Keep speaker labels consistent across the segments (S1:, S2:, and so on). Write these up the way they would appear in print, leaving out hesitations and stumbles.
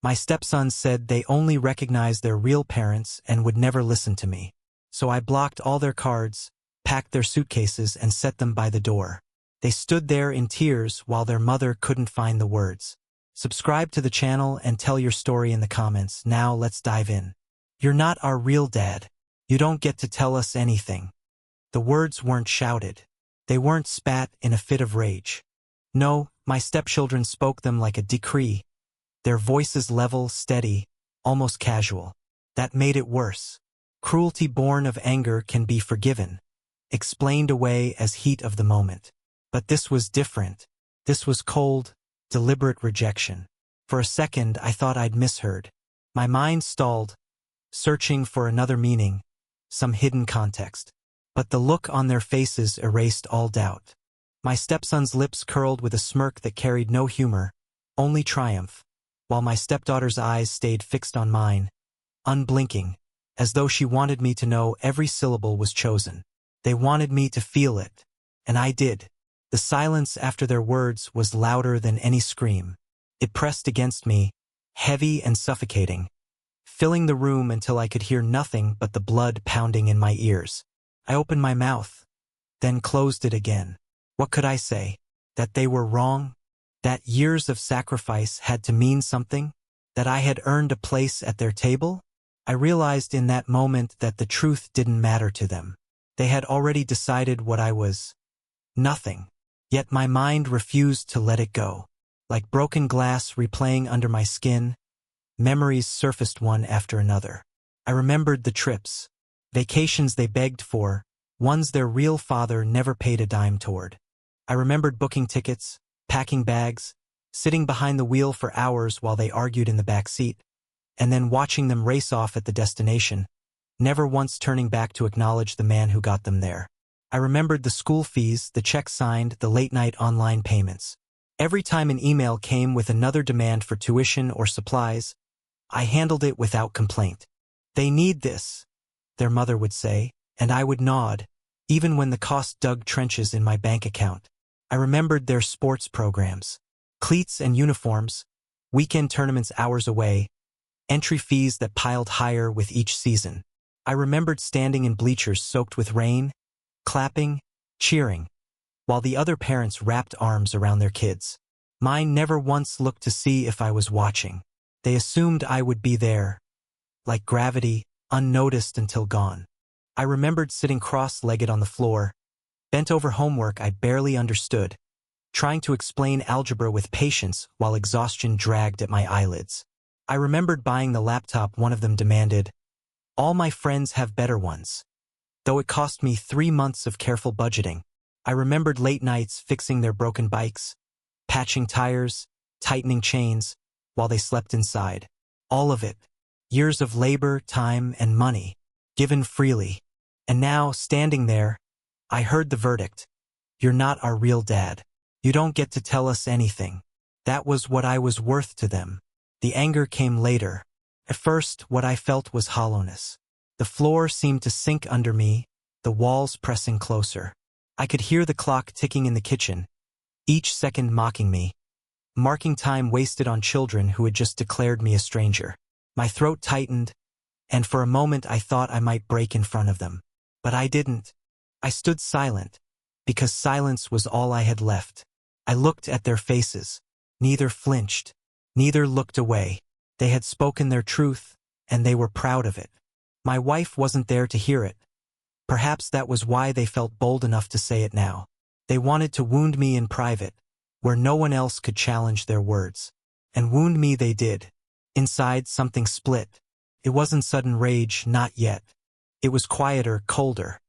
S1: My stepsons said they only recognized their real parents and would never listen to me. So I blocked all their cards, packed their suitcases, and set them by the door. They stood there in tears while their mother couldn't find the words. Subscribe to the channel and tell your story in the comments. Now let's dive in. You're not our real dad. You don't get to tell us anything. The words weren't shouted. They weren't spat in a fit of rage. No, my stepchildren spoke them like a decree. Their voices level, steady, almost casual. That made it worse. Cruelty born of anger can be forgiven, explained away as heat of the moment. But this was different. This was cold, deliberate rejection. For a second, I thought I'd misheard. My mind stalled, searching for another meaning, some hidden context. But the look on their faces erased all doubt. My stepson's lips curled with a smirk that carried no humor, only triumph, while my stepdaughter's eyes stayed fixed on mine, unblinking, as though she wanted me to know every syllable was chosen. They wanted me to feel it, and I did. The silence after their words was louder than any scream. It pressed against me, heavy and suffocating, filling the room until I could hear nothing but the blood pounding in my ears. I opened my mouth, then closed it again. What could I say? That they were wrong? That years of sacrifice had to mean something? That I had earned a place at their table? I realized in that moment that the truth didn't matter to them. They had already decided what I was. Nothing. Yet my mind refused to let it go. Like broken glass replaying under my skin, memories surfaced one after another. I remembered the trips, vacations they begged for, ones their real father never paid a dime toward. I remembered booking tickets, packing bags, sitting behind the wheel for hours while they argued in the back seat, and then watching them race off at the destination, never once turning back to acknowledge the man who got them there. I remembered the school fees, the checks signed, the late-night online payments. Every time an email came with another demand for tuition or supplies, I handled it without complaint. They need this, their mother would say, and I would nod, even when the cost dug trenches in my bank account. I remembered their sports programs, cleats and uniforms, weekend tournaments hours away, entry fees that piled higher with each season. I remembered standing in bleachers soaked with rain, clapping, cheering, while the other parents wrapped arms around their kids. Mine never once looked to see if I was watching. They assumed I would be there, like gravity, unnoticed until gone. I remembered sitting cross-legged on the floor, bent over homework I barely understood, trying to explain algebra with patience while exhaustion dragged at my eyelids. I remembered buying the laptop one of them demanded. All my friends have better ones. Though it cost me 3 months of careful budgeting. I remembered late nights fixing their broken bikes, patching tires, tightening chains, while they slept inside. All of it. Years of labor, time, and money, given freely. And now, standing there, I heard the verdict. You're not our real dad. You don't get to tell us anything. That was what I was worth to them. The anger came later. At first, what I felt was hollowness. The floor seemed to sink under me, the walls pressing closer. I could hear the clock ticking in the kitchen, each second mocking me, marking time wasted on children who had just declared me a stranger. My throat tightened, and for a moment I thought I might break in front of them. But I didn't. I stood silent, because silence was all I had left. I looked at their faces. Neither flinched, neither looked away. They had spoken their truth, and they were proud of it. My wife wasn't there to hear it. Perhaps that was why they felt bold enough to say it now. They wanted to wound me in private, where no one else could challenge their words. And wound me they did. Inside, something split. It wasn't sudden rage, not yet. It was quieter, colder.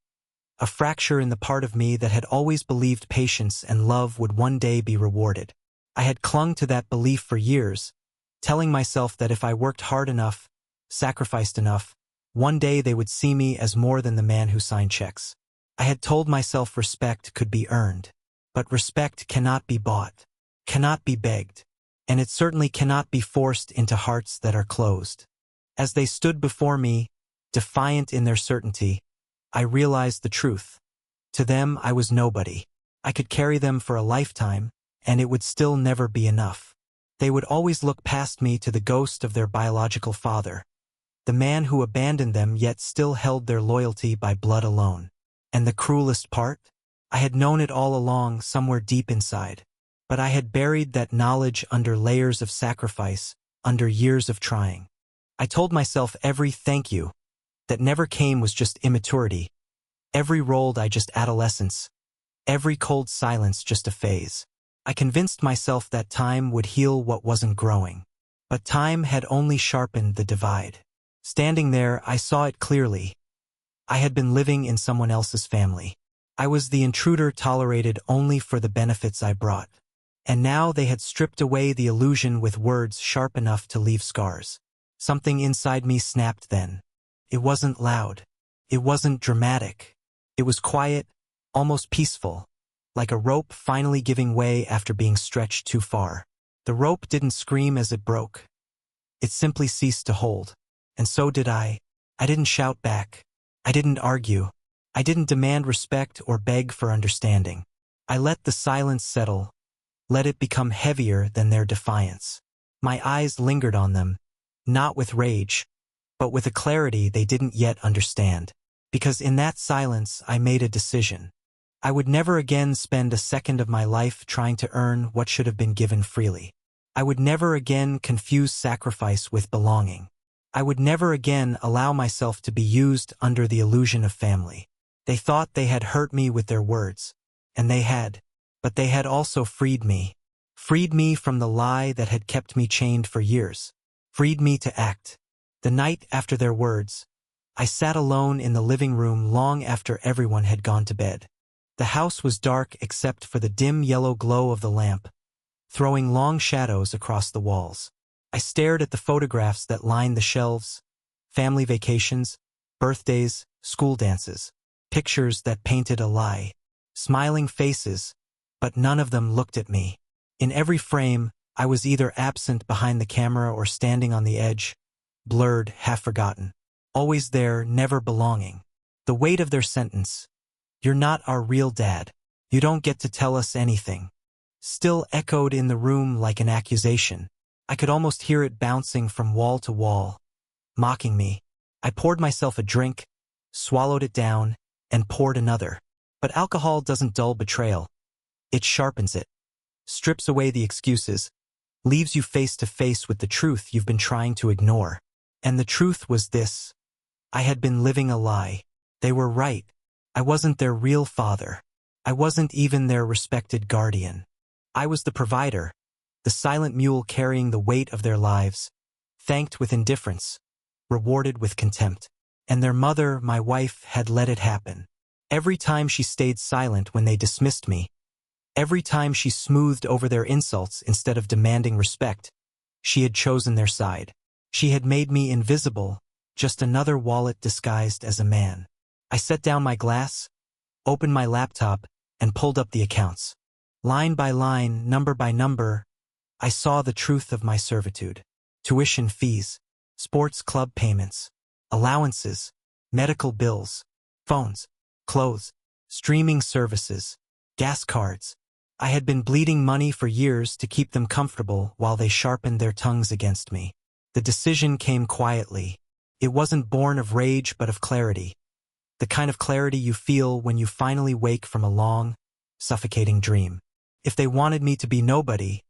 S1: A fracture in the part of me that had always believed patience and love would one day be rewarded. I had clung to that belief for years, telling myself that if I worked hard enough, sacrificed enough, one day they would see me as more than the man who signed checks. I had told myself respect could be earned. But respect cannot be bought, cannot be begged, and it certainly cannot be forced into hearts that are closed. As they stood before me, defiant in their certainty, I realized the truth. To them, I was nobody. I could carry them for a lifetime, and it would still never be enough. They would always look past me to the ghost of their biological father, the man who abandoned them yet still held their loyalty by blood alone. And the cruelest part? I had known it all along somewhere deep inside, but I had buried that knowledge under layers of sacrifice, under years of trying. I told myself every thank you that never came was just immaturity, every rolled eye just adolescence, every cold silence just a phase. I convinced myself that time would heal what wasn't growing. But time had only sharpened the divide. Standing there, I saw it clearly. I had been living in someone else's family. I was the intruder tolerated only for the benefits I brought. And now they had stripped away the illusion with words sharp enough to leave scars. Something inside me snapped then. It wasn't loud. It wasn't dramatic. It was quiet, almost peaceful, like a rope finally giving way after being stretched too far. The rope didn't scream as it broke. It simply ceased to hold. And so did I. I didn't shout back. I didn't argue. I didn't demand respect or beg for understanding. I let the silence settle, let it become heavier than their defiance. My eyes lingered on them, not with rage, but with a clarity they didn't yet understand. Because in that silence I made a decision. I would never again spend a second of my life trying to earn what should have been given freely. I would never again confuse sacrifice with belonging. I would never again allow myself to be used under the illusion of family. They thought they had hurt me with their words, and they had, but they had also freed me from the lie that had kept me chained for years, freed me to act. The night after their words, I sat alone in the living room long after everyone had gone to bed. The house was dark except for the dim yellow glow of the lamp, throwing long shadows across the walls. I stared at the photographs that lined the shelves, family vacations, birthdays, school dances, pictures that painted a lie, smiling faces, but none of them looked at me. In every frame, I was either absent behind the camera or standing on the edge, blurred, half forgotten, always there, never belonging. The weight of their sentence, "You're not our real dad. You don't get to tell us anything," still echoed in the room like an accusation. I could almost hear it bouncing from wall to wall, mocking me. I poured myself a drink, swallowed it down, and poured another. But alcohol doesn't dull betrayal. It sharpens it, strips away the excuses, leaves you face to face with the truth you've been trying to ignore. And the truth was this. I had been living a lie. They were right. I wasn't their real father. I wasn't even their respected guardian. I was the provider, the silent mule carrying the weight of their lives, thanked with indifference, rewarded with contempt. And their mother, my wife, had let it happen. Every time she stayed silent when they dismissed me, every time she smoothed over their insults instead of demanding respect, she had chosen their side. She had made me invisible, just another wallet disguised as a man. I set down my glass, opened my laptop, and pulled up the accounts. Line by line, number by number, I saw the truth of my servitude. Tuition fees, sports club payments, allowances, medical bills, phones, clothes, streaming services, gas cards. I had been bleeding money for years to keep them comfortable while they sharpened their tongues against me. The decision came quietly. It wasn't born of rage but of clarity. The kind of clarity you feel when you finally wake from a long, suffocating dream. If they wanted me to be nobody,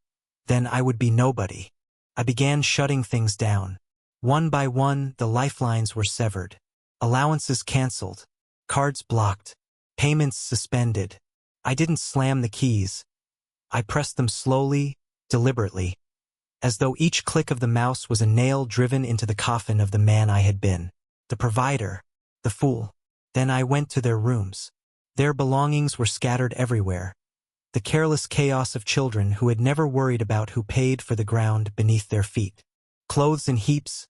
S1: then I would be nobody. I began shutting things down. One by one, the lifelines were severed. Allowances canceled. Cards blocked. Payments suspended. I didn't slam the keys. I pressed them slowly, deliberately, as though each click of the mouse was a nail driven into the coffin of the man I had been. The provider. The fool. Then I went to their rooms. Their belongings were scattered everywhere. The careless chaos of children who had never worried about who paid for the ground beneath their feet. Clothes in heaps,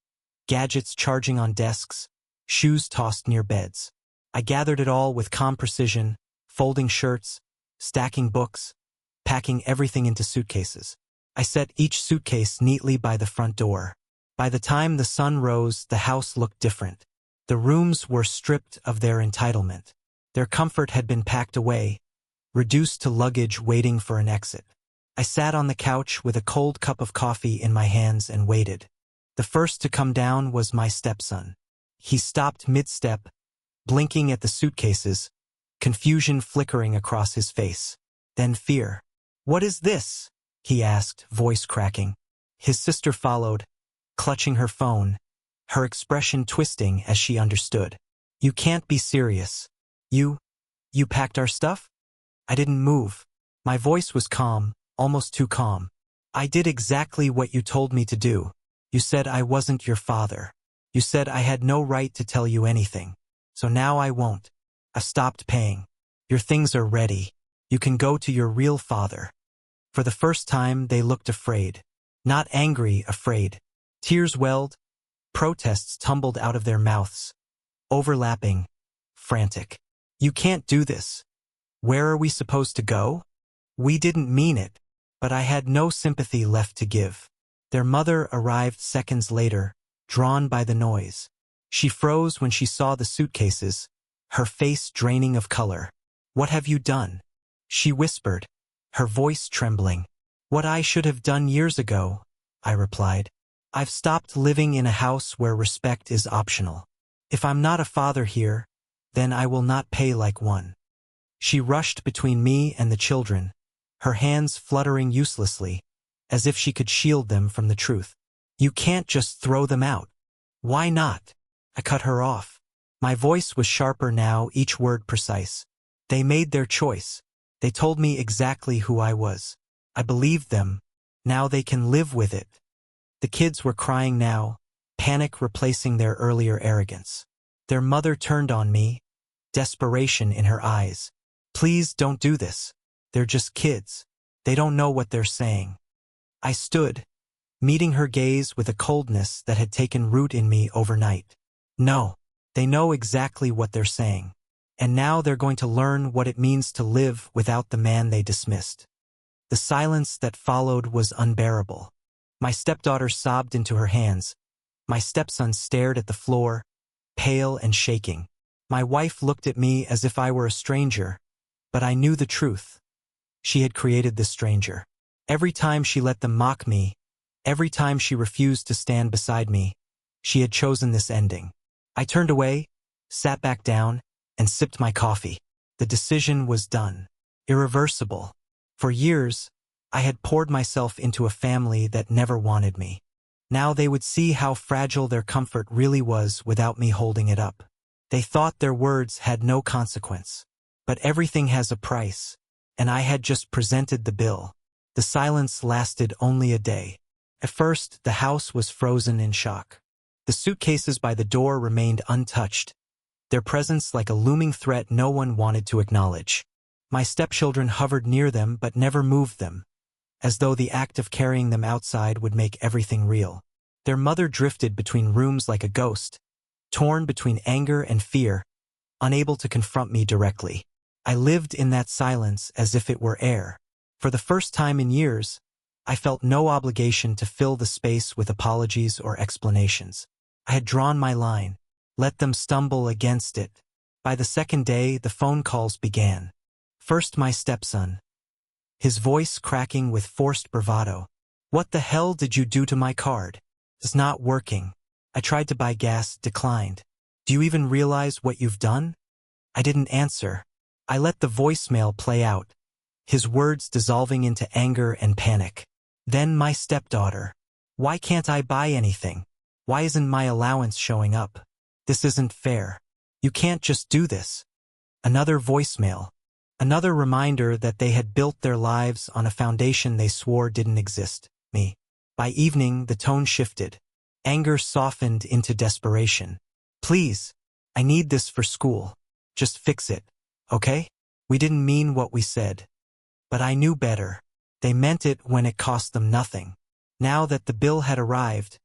S1: gadgets charging on desks, shoes tossed near beds. I gathered it all with calm precision, folding shirts, stacking books, packing everything into suitcases. I set each suitcase neatly by the front door. By the time the sun rose, the house looked different. The rooms were stripped of their entitlement. Their comfort had been packed away, reduced to luggage waiting for an exit. I sat on the couch with a cold cup of coffee in my hands and waited. The first to come down was my stepson. He stopped mid-step, blinking at the suitcases, confusion flickering across his face. Then fear. "What is this?" he asked, voice cracking. His sister followed, clutching her phone, her expression twisting as she understood. "You can't be serious. You packed our stuff?" I didn't move. My voice was calm, almost too calm. "I did exactly what you told me to do. You said I wasn't your father. You said I had no right to tell you anything. So now I won't. I stopped paying. Your things are ready. You can go to your real father." For the first time, they looked afraid. Not angry, afraid. Tears welled, protests tumbled out of their mouths. Overlapping, frantic. "You can't do this. Where are we supposed to go?" We didn't mean it, but I had no sympathy left to give. Their mother arrived seconds later, drawn by the noise. She froze when she saw the suitcases, her face draining of color. "What have you done?" she whispered, her voice trembling. "What I should have done years ago," I replied. "I've stopped living in a house where respect is optional. If I'm not a father here, then I will not pay like one." She rushed between me and the children, her hands fluttering uselessly, as if she could shield them from the truth. "You can't just throw them out." "Why not?" I cut her off. My voice was sharper now, each word precise. "They made their choice. They told me exactly who I was. I believed them. Now they can live with it." The kids were crying now, panic replacing their earlier arrogance. Their mother turned on me, desperation in her eyes. "Please don't do this. They're just kids. They don't know what they're saying." I stood, meeting her gaze with a coldness that had taken root in me overnight. "No, they know exactly what they're saying. And now they're going to learn what it means to live without the man they dismissed." The silence that followed was unbearable. My stepdaughter sobbed into her hands. My stepson stared at the floor, pale and shaking. My wife looked at me as if I were a stranger, but I knew the truth. She had created this stranger. Every time she let them mock me, every time she refused to stand beside me, she had chosen this ending. I turned away, sat back down, and sipped my coffee. The decision was done. Irreversible. For years, I had poured myself into a family that never wanted me. Now they would see how fragile their comfort really was without me holding it up. They thought their words had no consequence. But everything has a price, and I had just presented the bill. The silence lasted only a day. At first, the house was frozen in shock. The suitcases by the door remained untouched, their presence like a looming threat no one wanted to acknowledge. My stepchildren hovered near them but never moved them, as though the act of carrying them outside would make everything real. Their mother drifted between rooms like a ghost, torn between anger and fear, unable to confront me directly. I lived in that silence as if it were air. For the first time in years, I felt no obligation to fill the space with apologies or explanations. I had drawn my line, let them stumble against it. By the second day, the phone calls began. First my stepson, his voice cracking with forced bravado. "What the hell did you do to my card? It's not working. I tried to buy gas, declined. Do you even realize what you've done?" I didn't answer. I let the voicemail play out, his words dissolving into anger and panic. Then my stepdaughter. "Why can't I buy anything? Why isn't my allowance showing up? This isn't fair. You can't just do this." Another voicemail. Another reminder that they had built their lives on a foundation they swore didn't exist, me. By evening, the tone shifted. Anger softened into desperation. "Please, I need this for school. Just fix it, okay? We didn't mean what we said. But I knew better. They meant it when it cost them nothing." Now that the bill had arrived,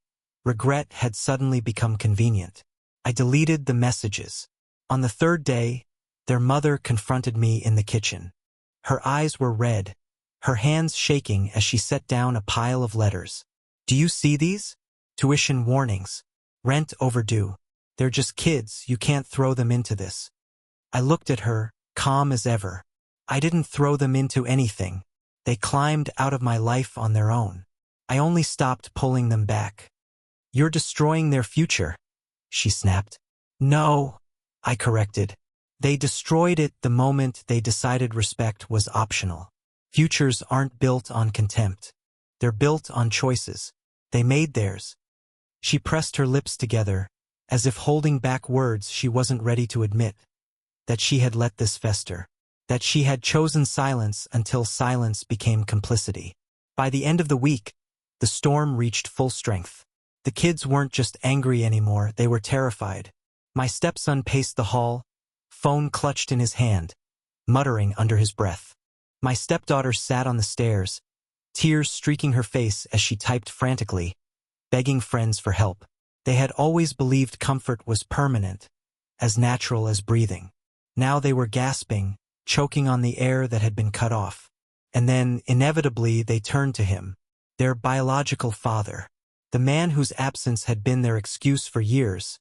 S1: regret had suddenly become convenient. I deleted the messages. On the third day, their mother confronted me in the kitchen. Her eyes were red, her hands shaking as she set down a pile of letters. "Do you see these? Tuition warnings. Rent overdue. They're just kids, you can't throw them into this." I looked at her, calm as ever. "I didn't throw them into anything. They climbed out of my life on their own. I only stopped pulling them back. You're destroying their future, she snapped. No, I corrected. They destroyed it the moment they decided respect was optional. Futures aren't built on contempt. They're built on choices. They made theirs. She pressed her lips together, as if holding back words she wasn't ready to admit. That she had let this fester. That she had chosen silence until silence became complicity. By the end of the week, the storm reached full strength. The kids weren't just angry anymore, they were terrified. My stepson paced the hall, phone clutched in his hand, muttering under his breath. My stepdaughter sat on the stairs, tears streaking her face as she typed frantically, begging friends for help. They had always believed comfort was permanent, as natural as breathing. Now they were gasping, choking on the air that had been cut off. And then, inevitably, they turned to him, their biological father, the man whose absence had been their excuse for years,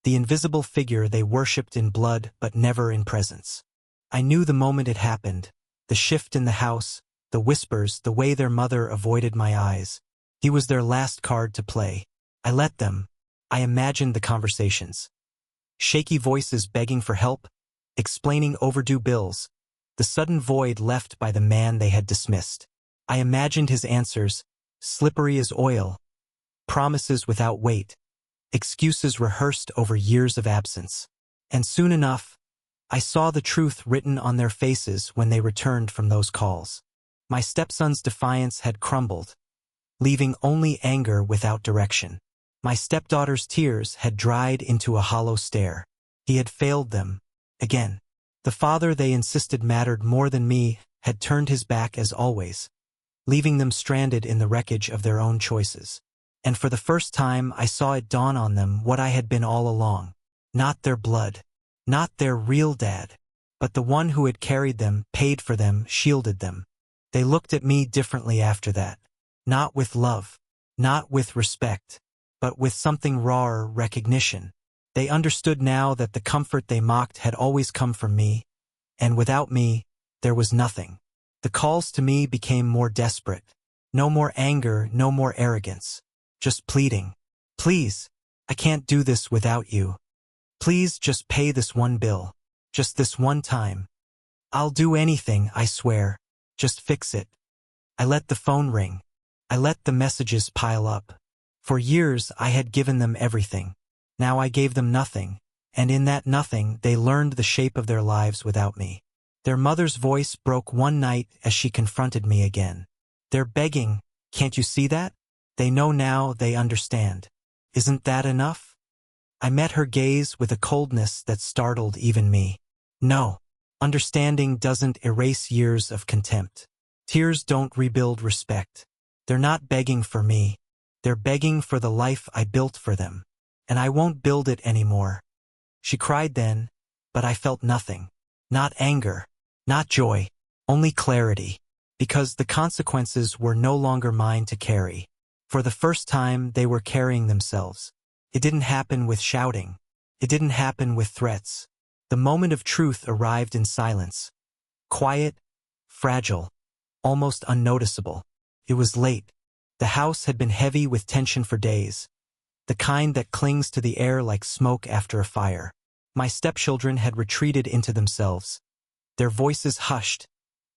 S1: the invisible figure they worshipped in blood but never in presence. I knew the moment it happened, the shift in the house, the whispers, the way their mother avoided my eyes. He was their last card to play. I let them. I imagined the conversations. Shaky voices begging for help, explaining overdue bills, the sudden void left by the man they had dismissed. I imagined his answers, slippery as oil, promises without weight, excuses rehearsed over years of absence. And soon enough, I saw the truth written on their faces when they returned from those calls. My stepson's defiance had crumbled, leaving only anger without direction. My stepdaughter's tears had dried into a hollow stare. He had failed them. Again. The father they insisted mattered more than me had turned his back as always, leaving them stranded in the wreckage of their own choices. And for the first time I saw it dawn on them what I had been all along. Not their blood. Not their real dad. But the one who had carried them, paid for them, shielded them. They looked at me differently after that. Not with love. Not with respect. But with something rawer, recognition. They understood now that the comfort they mocked had always come from me, and without me, there was nothing. The calls to me became more desperate. No more anger, no more arrogance. Just pleading. Please, I can't do this without you. Please just pay this one bill. Just this one time. I'll do anything, I swear. Just fix it. I let the phone ring. I let the messages pile up. For years I had given them everything. Now I gave them nothing, and in that nothing they learned the shape of their lives without me. Their mother's voice broke one night as she confronted me again. They're begging, can't you see that? They know now, they understand. Isn't that enough? I met her gaze with a coldness that startled even me. No, understanding doesn't erase years of contempt. Tears don't rebuild respect. They're not begging for me. They're begging for the life I built for them. And I won't build it anymore. She cried then, but I felt nothing. Not anger, not joy, only clarity. Because the consequences were no longer mine to carry. For the first time, they were carrying themselves. It didn't happen with shouting. It didn't happen with threats. The moment of truth arrived in silence. Quiet, fragile, almost unnoticeable. It was late. The house had been heavy with tension for days. The kind that clings to the air like smoke after a fire. My stepchildren had retreated into themselves. Their voices hushed,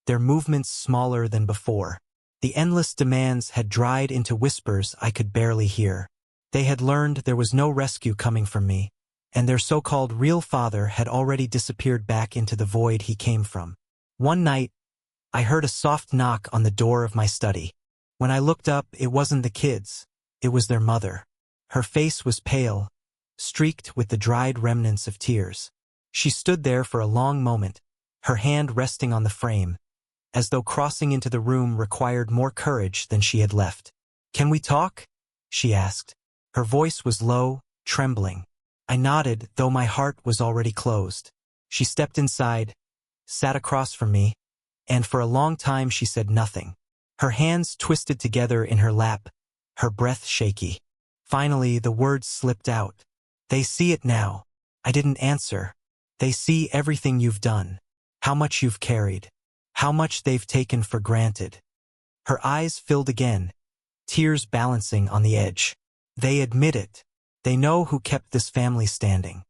S1: their movements smaller than before. The endless demands had dried into whispers I could barely hear. They had learned there was no rescue coming from me, and their so-called real father had already disappeared back into the void he came from. One night, I heard a soft knock on the door of my study. When I looked up, it wasn't the kids, it was their mother. Her face was pale, streaked with the dried remnants of tears. She stood there for a long moment, her hand resting on the frame, as though crossing into the room required more courage than she had left. "Can we talk?" she asked. Her voice was low, trembling. I nodded, though my heart was already closed. She stepped inside, sat across from me, and for a long time she said nothing. Her hands twisted together in her lap, her breath shaky. Finally, the words slipped out. "They see it now." I didn't answer. "They see everything you've done. How much you've carried. How much they've taken for granted." Her eyes filled again, tears balancing on the edge. They admit it. They know who kept this family standing.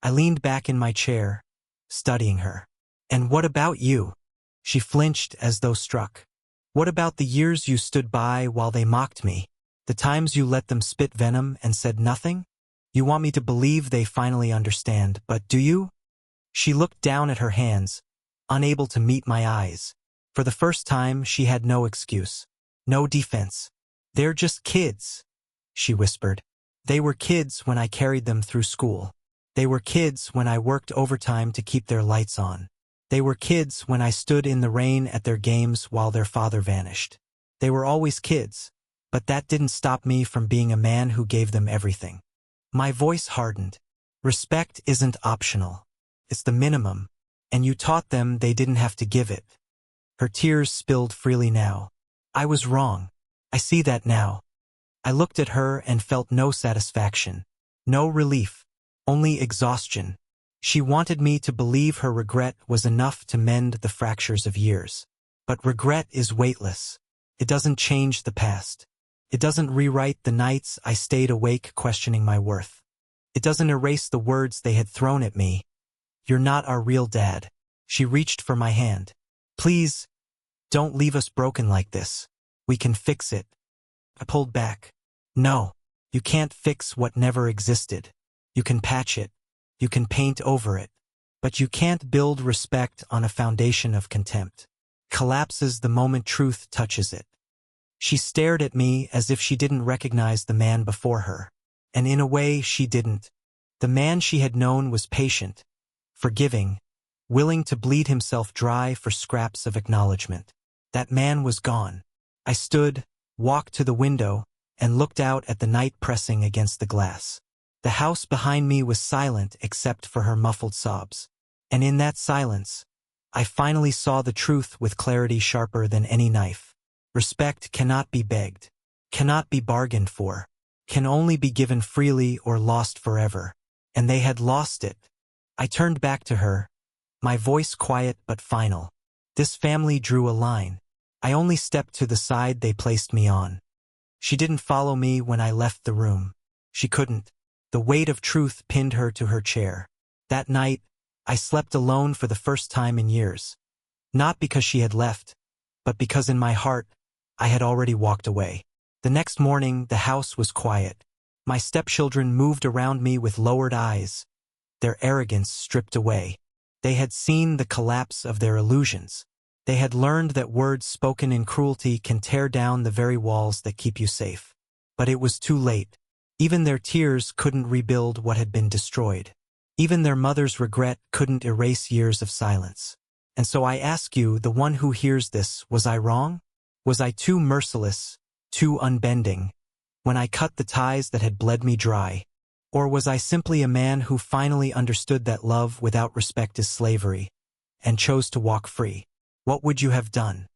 S1: I leaned back in my chair, studying her. And what about you? She flinched as though struck. What about the years you stood by while they mocked me? The times you let them spit venom and said nothing? You want me to believe they finally understand, but do you? She looked down at her hands, unable to meet my eyes. For the first time, she had no excuse, no defense. They're just kids, she whispered. They were kids when I carried them through school. They were kids when I worked overtime to keep their lights on. They were kids when I stood in the rain at their games while their father vanished. They were always kids, but that didn't stop me from being a man who gave them everything. My voice hardened. Respect isn't optional. It's the minimum, and you taught them they didn't have to give it. Her tears spilled freely now. I was wrong. I see that now. I looked at her and felt no satisfaction, no relief, only exhaustion. She wanted me to believe her regret was enough to mend the fractures of years. But regret is weightless. It doesn't change the past. It doesn't rewrite the nights I stayed awake questioning my worth. It doesn't erase the words they had thrown at me. You're not our real dad. She reached for my hand. Please, don't leave us broken like this. We can fix it. I pulled back. No, you can't fix what never existed. You can patch it. You can paint over it. But you can't build respect on a foundation of contempt. Collapses the moment truth touches it. She stared at me as if she didn't recognize the man before her. And in a way, she didn't. The man she had known was patient, forgiving, willing to bleed himself dry for scraps of acknowledgement. That man was gone. I stood, walked to the window, and looked out at the night pressing against the glass. The house behind me was silent except for her muffled sobs. And in that silence, I finally saw the truth with clarity sharper than any knife. Respect cannot be begged, cannot be bargained for, can only be given freely or lost forever. And they had lost it. I turned back to her, my voice quiet but final. This family drew a line. I only stepped to the side they placed me on. She didn't follow me when I left the room. She couldn't. The weight of truth pinned her to her chair. That night, I slept alone for the first time in years. Not because she had left, but because in my heart, I had already walked away. The next morning, the house was quiet. My stepchildren moved around me with lowered eyes, their arrogance stripped away. They had seen the collapse of their illusions. They had learned that words spoken in cruelty can tear down the very walls that keep you safe. But it was too late. Even their tears couldn't rebuild what had been destroyed. Even their mother's regret couldn't erase years of silence. And so I ask you, the one who hears this, was I wrong? Was I too merciless, too unbending, when I cut the ties that had bled me dry? Or was I simply a man who finally understood that love without respect is slavery, and chose to walk free? What would you have done?